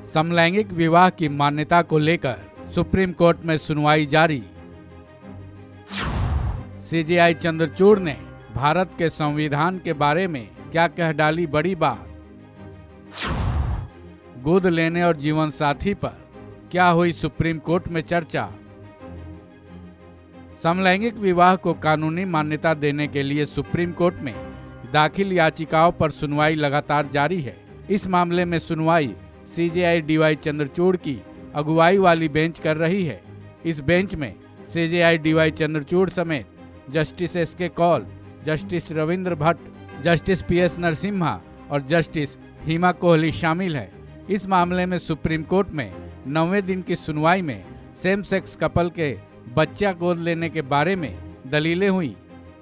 समलैंगिक विवाह की मान्यता को लेकर सुप्रीम कोर्ट में सुनवाई जारी। सीजेआई चंद्रचूड़ ने भारत के संविधान के बारे में क्या कह डाली बड़ी बात। गोद लेने और जीवन साथी पर क्या हुई सुप्रीम कोर्ट में चर्चा। समलैंगिक विवाह को कानूनी मान्यता देने के लिए सुप्रीम कोर्ट में दाखिल याचिकाओं पर सुनवाई लगातार जारी है। इस मामले में सुनवाई सीजेआई डीवाई चंद्रचूड़ की अगुवाई वाली बेंच कर रही है। इस बेंच में सीजेआई डीवाई चंद्रचूड़ समेत justice SK Kaul, justice Ravindra Bhat, justice PS Narasimha और जस्टिस हिमा कोहली शामिल है। इस मामले में सुप्रीम कोर्ट में 9वें दिन की सुनवाई में सेम सेक्स कपल के बच्चा गोद लेने के बारे में दलीलें हुई।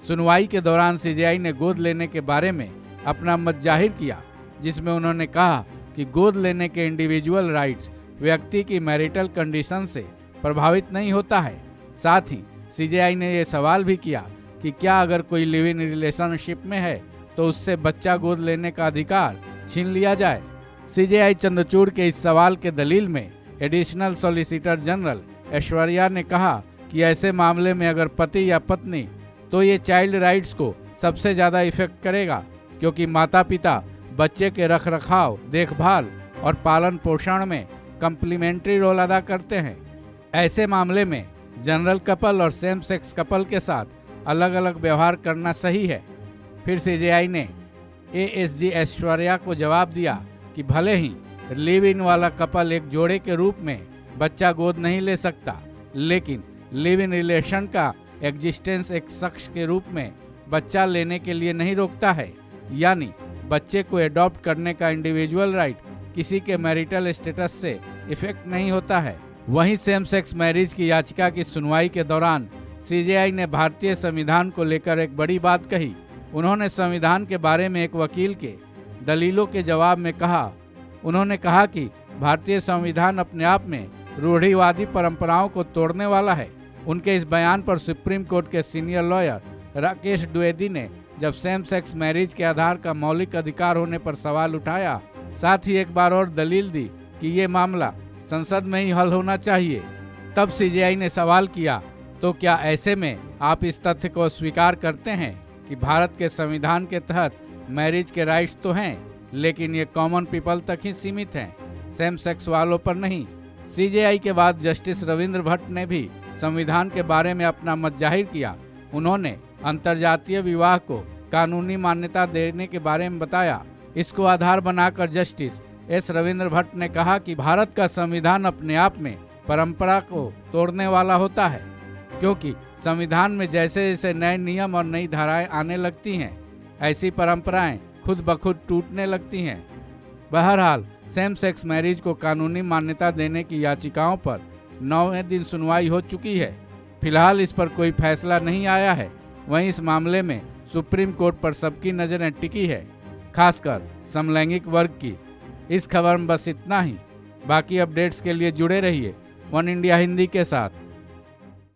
सुनवाई के दौरान सीजेआई ने गोद लेने के बारे में अपना मत जाहिर किया, जिसमें उन्होंने कहा कि गोद लेने के इंडिविजुअल राइट्स व्यक्ति की मैरिटल कंडीशन से प्रभावित नहीं होता है। साथ ही सीजेआई ने यह सवाल भी किया कि क्या अगर कोई लिव इन रिलेशनशिप में है तो उससे बच्चा गोद लेने का अधिकार छीन लिया जाए। सीजेआई चंद्रचूड़ के इस सवाल के दलील में एडिशनल सॉलिसिटर जनरल ऐश्वर्या ने कहा कि ऐसे मामले में अगर पति या पत्नी, तो ये चाइल्ड राइट्स को सबसे ज़्यादा इफेक्ट करेगा, क्योंकि माता पिता बच्चे के रखरखाव, देखभाल और पालन पोषण में कम्प्लीमेंट्री रोल अदा करते हैं। ऐसे मामले में जनरल कपल और सेम सेक्स कपल के साथ अलग अलग व्यवहार करना सही है। फिर सीजेआई ने एएसजी ऐश्वर्या को जवाब दिया कि भले ही लिव इन वाला कपल एक जोड़े के रूप में बच्चा गोद नहीं ले सकता, लेकिन लिव इन रिलेशन का एग्जिस्टेंस एक शख्स के रूप में बच्चा लेने के लिए नहीं रोकता है। यानी बच्चे को एडॉप्ट करने का इंडिविजुअल राइट किसी के मैरिटल स्टेटस से इफेक्ट नहीं होता है। वहीं सेम सेक्स मैरिज की याचिका की सुनवाई के दौरान सीजेआई ने भारतीय संविधान को लेकर एक बड़ी बात कही। उन्होंने संविधान के बारे में एक वकील के दलीलों के जवाब में कहा, उन्होंने कहा कि भारतीय संविधान अपने आप में रूढ़िवादी परंपराओं को तोड़ने वाला है। उनके इस बयान पर सुप्रीम कोर्ट के सीनियर लॉयर राकेश द्विवेदी ने जब सेम सेक्स मैरिज के आधार का मौलिक अधिकार होने पर सवाल उठाया, साथ ही एक बार और दलील दी कि ये मामला संसद में ही हल होना चाहिए, तब सीजेआई ने सवाल किया, तो क्या ऐसे में आप इस तथ्य को स्वीकार करते हैं कि भारत के संविधान के तहत मैरिज के राइट्स तो हैं, लेकिन ये कॉमन पीपल तक ही सीमित हैं, सेम सेक्स वालों पर नहीं। सीजेआई के बाद जस्टिस रविंद्र भट्ट ने भी संविधान के बारे में अपना मत जाहिर किया। उन्होंने अंतर्जातीय विवाह को कानूनी मान्यता देने के बारे में बताया। इसको आधार बनाकर जस्टिस एस रविंद्र भट्ट ने कहा कि भारत का संविधान अपने आप में परंपरा को तोड़ने वाला होता है, क्योंकि संविधान में जैसे जैसे नए नियम और नई धाराएं आने लगती हैं, ऐसी परंपराएं खुद ब खुद टूटने लगती हैं। बहरहाल सेम सेक्स मैरिज को कानूनी मान्यता देने की याचिकाओं पर 9वें दिन सुनवाई हो चुकी है। फिलहाल इस पर कोई फैसला नहीं आया है। वहीं इस मामले में सुप्रीम कोर्ट पर सबकी नज़रें टिकी है, खासकर समलैंगिक वर्ग की। इस खबर में बस इतना ही। बाकी अपडेट्स के लिए जुड़े रहिए वन इंडिया हिंदी के साथ।